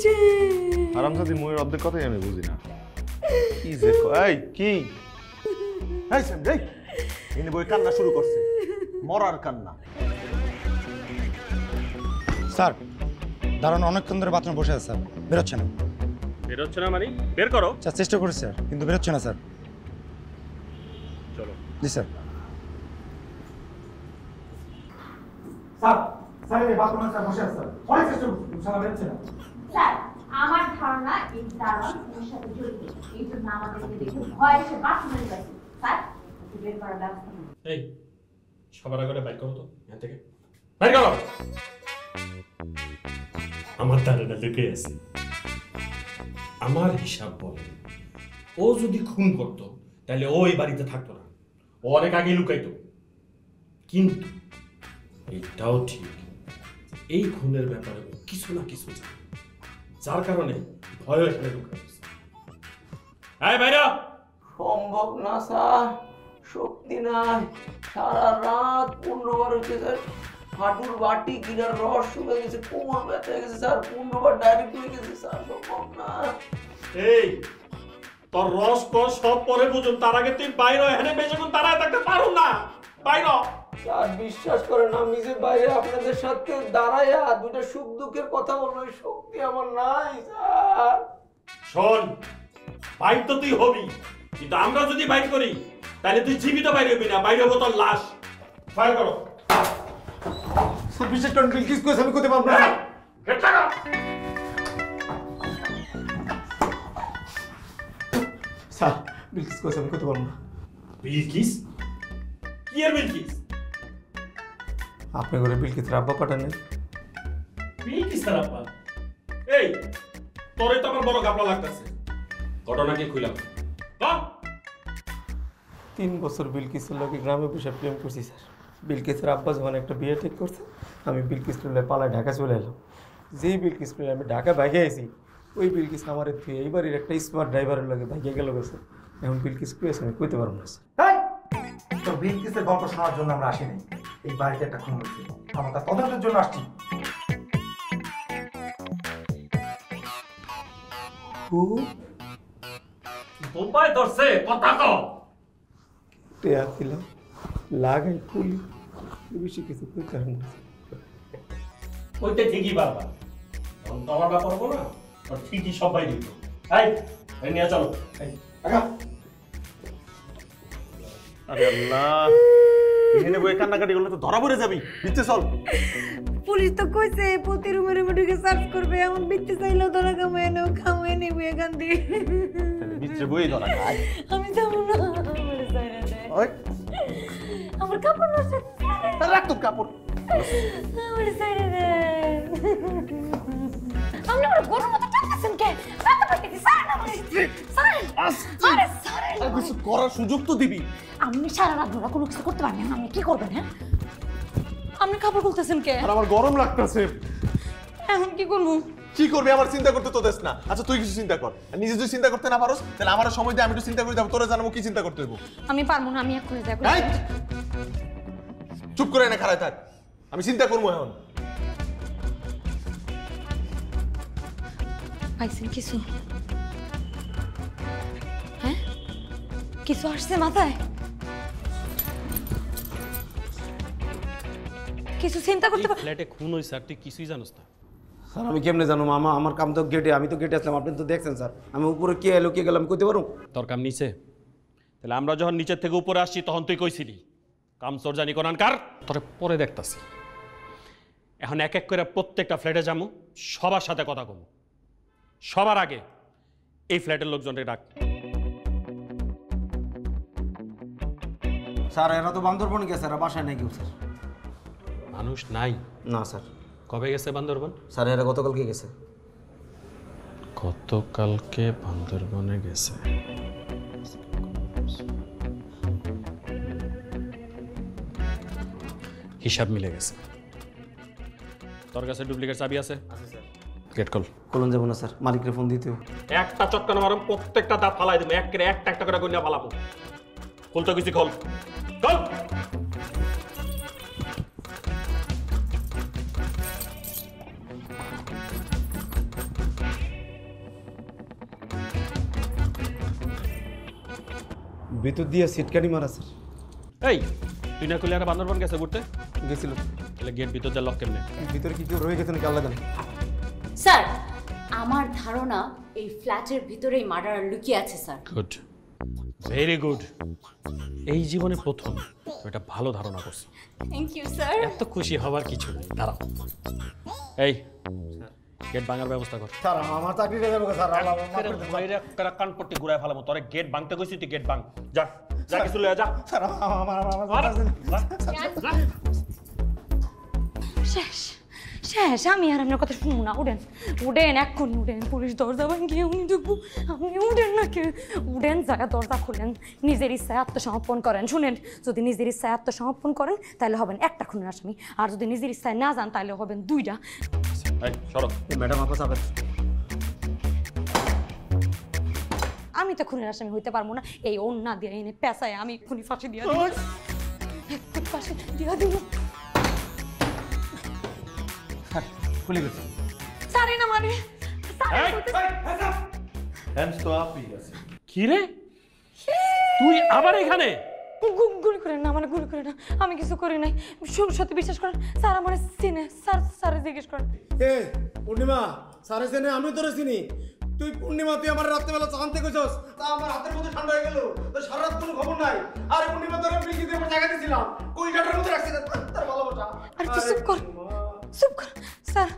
হয়েছে? আরামজাদি মুয়ের অর্ধেক কথাই আমি বুঝি না। কি যে এই কি এই সেম দেখ ইনি বই কান্না শুরু করছে, মরার কান্না। স্যার দাঁড়ানো অনেকক্ষণ ধরে বাথরুমে বসে আছে স্যার, বেরোচ্ছে না। বেরোচ্ছে না মানে? বের করো। স্যার চেষ্টা করেছি স্যার, কিন্তু বেরোচ্ছে না স্যার। চলো। জি স্যার। স্যার আমার ধারণা এই দারোয়ান ওর সাথে জড়িত, এই জন্য আমাদেরকে দেখে ভয় এসে বাথরুমে গেছে। স্যার বের করার ব্যবস্থা করুন। এই সবার আগে বাইর করো তো এখান থেকে, বাইর করো। আমার ধারণা লুকিয়ে আছে। আমার হিসাব বলে ও যদি খুন করতো তাহলে ও এই বাড়িতে থাকতো না, ও অনেক আগে লুকাইতো। কিন্তু এটাও ঠিক, এই খুনের ব্যাপারে ও কিছু না কিছু জানে, যার কারণে ভয় এখানে লুকাইছে। এই বাইরা। সম্ভব না স্যার, শক্তি নাই। সারা রাত 15 বার হচ্ছে স্যার, হাঁটুর বাটি গিরার রস শুকে গেছে, কোমর ব্যথা হয়ে গেছে স্যার, 15 বার ডাইরেক্ট হয়ে গেছে স্যার, সম্ভব না। এই তোর রস কস সব পরে বুঝুন, তার আগে তুই বাইরে এখানে বেশিক্ষণ দাঁড়ায় থাকতে পারো না। বাইরে স্যার বিশ্বাস করেন আমি যে বাইরে আপনাদের সাথে দাঁড়াইয়া দুইটা সুখ দুঃখের কথা বলবো এই শক্তি আমার নাই স্যার। শোন, বাইর তো তুই হবি, কিন্তু আমরা যদি বাইর করি তাহলে তুই জীবিত বাইরে হবি না, বাইরে হবো তোর লাশ। ফায়ার করো। স্যার বিশ্বাস করেন বিলকিস কইছে আমি কইতে পারবো না। স্যার বিলকিস কইছে আমি কইতে পারবো না। বিলকিস? কি এর বিলকিস? আপনি করে বিলকিসের আব্বা পাঠান। বিলকিস তার আব্বা? এই তোরে তো আমার বড় গাপলা লাগতেছে, ঘটনা কি কইলাম? 3 বছর বিলকিসের লগে গ্রামে বসে প্রেম করছি স্যার। বিলকিসের আব্বা যখন একটা বিয়ে ঠিক করছে, আমি বিলকিস তুলে পালায় ঢাকা চলে এলাম। যেই বিলকিস তুলে আমি ঢাকা ভাগে আইছি, ওই বিলকিস আমার এই বাড়ির একটা স্মার্ট ড্রাইভারের লগে ভাগে গেল গেছে। এখন বিলকিস কই আছে আমি কইতে পারবো না স্যার। তো বিলকিসের গল্প শোনার জন্য আমরা আসিনি, এই বাড়িতে একটা খুন হয়েছে, আমরা তার তদন্তের জন্য আসছি। বোম্বাই ধরছে, কথা কও। টেয়া দিলাম লাগাই খুলি, বেশি কিছু কইতে হবে না। কইতে ঠিকই পারবা, তখন তো আমার ব্যাপার হবো না, আর ঠিকই সবাই দিত। এই নিয়ে চলো। আরে আল্লাহ, এখানে বই কান্নাকাটি করলে তো ধরা পড়ে যাবি। নিচে চল। পুলিশ তো কইছে প্রতি রুমে রুমে ঢুকে সার্চ করবে, এমন বিচ্ছে চাইলেও ধরা খামায় নেবে এখান থেকে। নিচে বই ধরা খায়। আমি যাবো না, আমার কাপড় নষ্ট। রাখ তোর কাপড়। আমার সাইডে দে। আপনি আমার গরুর মতো টানতেছেন কে? ব্যথা পাইতেছি, স্যার না বলে। স্যার আরে স্যার কিছু করার সুযোগ তো দিবি। আপনি সারা রাত ধরে কোনো কিছু করতে পারবেন না, আপনি কি করবেন? হ্যাঁ আপনি কাপড় খুলতেছেন কে? আর আমার গরম লাগতেছে। এখন কি করবো? কি করবি? আমার চিন্তা করতে তো দেস না। আচ্ছা তুই কিছু চিন্তা কর, আর নিজে যদি চিন্তা করতে না পারোস তাহলে আমার সময় দিয়ে আমি একটু চিন্তা করে যাবো, তোরা জানাবো কি চিন্তা করতে হইব। আমি পারবো না, আমি এক্ষুনি যাই। চুপ করে এনে খাড়ায় থাক, আমি চিন্তা করবো এখন। পাইছেন কিছু? হ্যাঁ কিছু আসছে মাথায়? কিছু চিন্তা করতে পার? ফ্ল্যাটে খুন হইছে আর তুই কিছুই জানোস না? স্যার আমি কেমনে জানো মামা, আমার কাম তো গেটে, আমি তো গেটে আসলাম, আপনি তো দেখছেন স্যার। আমি উপরে কে এলো কে গেলাম কইতে পারো? তোর কাম নিচে? তাহলে আমরা যখন নিচের থেকে উপরে আসছি তখন তুই কইছিলি কাম চোর জানি কোনান কার, তোরে পরে দেখতাছি। এখন এক এক করে প্রত্যেকটা ফ্ল্যাটে যাবো, সবার সাথে কথা কব। সবার আগে এই ফ্ল্যাটের লোকজনকে ডাক। স্যার এরা তো বান্দরবন গেছে, এরা বাসায় নাই কেউ স্যার। মানুষ নাই? না স্যার। কবে গেছে বান্দরবন? স্যার এরা গতকালকে গেছে। গতকালকে বান্দরবনে গেছে। হিসাব মিলে গেছে। তোর কাছে ডুপ্লিকেট চাবি আছে? আছে স্যার। Gate call. কলন যাবো না স্যার, মালিককে ফোন দিতে হবে। একটা চটকানো মারম, প্রত্যেকটা দাঁত ফালাই দেবো, একটা একটা করে গন্যা ফালাবো। খোল তো কিছু খোল, খোল। ভিতর দিয়ে সিটকানি মারা স্যার। এই তুই না করলে আর বান্দরবান গেছে ঘুরতে? গেছিল। তাহলে গেট ভিতর দিয়ে লক কেমনে? ভিতরে কি কেউ রয়ে গেছে নাকি আল্লাহ জানে। স্যার আমার ধারণা এই ফ্ল্যাটের ভিতরেই মার্ডার লুকিয়ে আছে স্যার। Good, very good. এই জীবনে প্রথম এটা ভালো ধারণা করছি। Thank you sir. এত খুশি হওয়ার কিছু নেই, দাঁড়াও। এই গেট ভাঙার ব্যবস্থা কর। স্যার আমার চাকরিটা যাবো স্যার, আল্লাহ মাফ করে দেন। বাইরে কানপট্টি ঘুরায় ফেলামো তোরে। গেট ভাঙতে কইছি, তুই গেট ভাঙ। যা যা, কিছু লয়ে যা। স্যার শেষ শেষ, আমি আর আপনার কথা শুনবো না। উঠেন উঠেন, এক্ষুনি উঠেন। পুলিশ দরজা ভাঙিয়ে উনি ঢুকবো, আপনি উঠেন না কে? উঠেন, জায়গা দরজা খুলেন, নিজের ইচ্ছায় আত্মসমর্পণ করেন। শুনেন, যদি নিজের ইচ্ছায় আত্মসমর্পণ করেন তাহলে হবেন একটা খুনের আসামি, আর যদি নিজের ইচ্ছায় না যান তাহলে হবেন দুইটা। এই সরো। ম্যাডাম আপনার চাপেন। আমি তো খুনের আসামি হইতে পারবো না। এই অন্যা দিয়ে এনে পেঁচায় আমি খুনি ফাঁসি দিয়ে দিব, ফাঁসি দিয়ে দিব। খুলে গেছে। সারে না মানে হ্যান্ডস তো আপই আছে। কি রে, তুই আবার এখানে? গুলি করেন না, মানে গুলি করে না, আমি কিছু করি নাই। সত্যি বিশ্বাস করেন স্যার, আমার চিনে। স্যার জিজ্ঞেস করেন। এ পূর্ণিমা, স্যারে চেনে, আমি তোরে চিনি। তুই পূর্ণিমা, তুই আমার রাত্রেবেলা জানতে কইছস, তা আমার হাতের মধ্যে ঠান্ডা হয়ে গেল। তো সারা রাত কোনো খবর নাই। আরে পূর্ণিমা, তোরে বিলকি দিয়ে জায়গা দিছিলাম, কই ডাটার মধ্যে রাখছি তার ভালোবাসা। আর তুই চুপ কর, চুপ কর। স্যার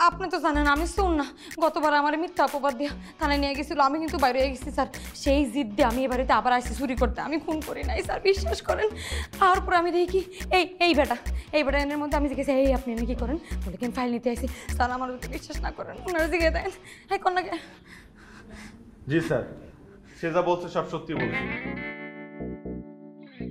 আপনি তো জানেন আমি শোন না, গতবার আমার মিথ্যা অপবাদ দিয়ে থানায় নিয়ে গেছিল, আমি কিন্তু বাইরে হয়ে গেছি স্যার। সেই জিদ দিয়ে আমি এবারে আবার আসছি চুরি করতে, আমি খুন করি নাই স্যার, বিশ্বাস করেন। তারপরে আমি দেখি কি এই বেটা এনের মধ্যে আমি জিজ্ঞেস, এই আপনি এনে কি করেন? বলে কি ফাইল নিতে আসি। স্যার আমার বিশ্বাস না করেন, ওনারা জিজ্ঞেস দেন, হ্যাঁ কন্যাকে। জি স্যার, সে যা বলছে সব সত্যি বলছে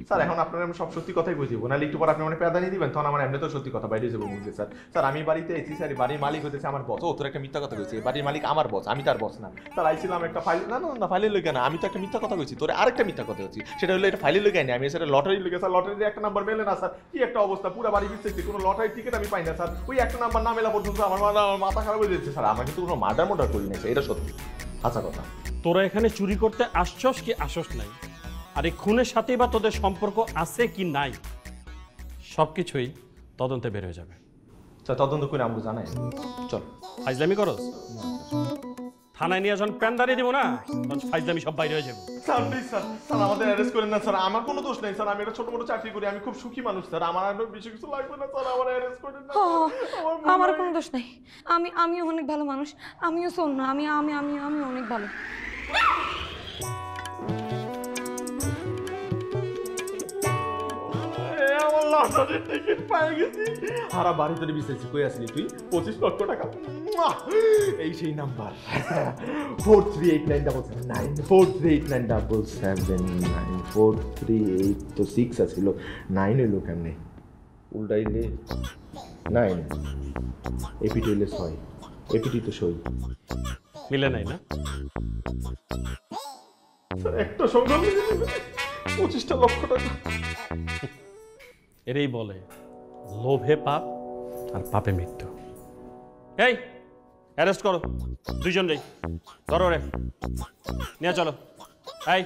স্যার। এখন আপনার আমি সব সত্যি কথাই বুঝিব, নাহলে একটু পর আপনি মানে প্যাদানি দিবেন, তখন আমার এমনি তো সত্যি কথা বাইরে যাবো বুঝতে। স্যার স্যার আমি বাড়িতে এসেছি স্যার, বাড়ির মালিক হতেছে আমার বস। ও তোর একটা মিথ্যা কথা কইছি, বাড়ির মালিক আমার বস, আমি তার বস না। স্যার আইছিলাম একটা ফাইল, না ফাইলের লইগে না, আমি তো একটা মিথ্যা কথা কইছি, তোর আরেকটা মিথ্যা কথা হচ্ছি, সেটা হলো এটা ফাইলের লইগে না, আমি স্যার লটারি লইগে। স্যার লটারির একটা নাম্বার মেলে না স্যার, কি একটা অবস্থা, পুরো বাড়ি বিচ্ছেছি, কোনো লটারির টিকিট আমি পাই না স্যার। ওই একটা নাম্বার না মেলা পর্যন্ত আমার মাথা খারাপ হয়ে যাচ্ছে স্যার। আমার কিন্তু কোনো মার্ডার করি নাই স্যার, এটা সত্যি আচ্ছা কথা। তোরা এখানে চুরি করতে আসছস কি আসস নাই, আর এই খুনের সাথে বা তোদের সম্পর্ক আছে কি নাই, সবকিছুই তদন্তে বের হয়ে যাবে। স্যার তদন্ত করে আমাকে জানাই। চল। ফাইজলামি করস? থানায় নিয়ে যখন প্যান দাঁড়িয়ে দিব না, তখন ফাইজলামি সব বাইরে হয়ে যাবে। স্যার প্লিজ স্যার, স্যার আমাদের অ্যারেস্ট করেন না স্যার, আমার কোনো দোষ নেই স্যার, আমি একটা ছোট মোটো চাকরি করি, আমি খুব সুখী মানুষ স্যার, আমার আর বেশি কিছু লাগবে না স্যার, আমার অ্যারেস্ট করেন না। আমার কোনো দোষ নাই, আমি অনেক ভালো মানুষ, আমিও শোন না, আমি আমি আমি আমি অনেক ভালো। আমার লটারির টিকিট পাই গেছি। হারা বাড়ি তোরে বিছাইছি, কই আসলি তুই? 25 লক্ষ টাকা। এই সেই নাম্বার 438977 438977 438 তো 6 আছিল, 9 হইলো কেমনে? উল্টাইলে 9, এপিটি হইলে 6, এপিটি তো সই মিলে নাই না? স্যার একটা সংখ্যা 25 লক্ষ টাকা। এরই বলে লোভে পাপ আর পাপে মৃত্যু। এই অ্যারেস্ট করো দুইজন রে, ধরো রে, নিয়ে চলো। এই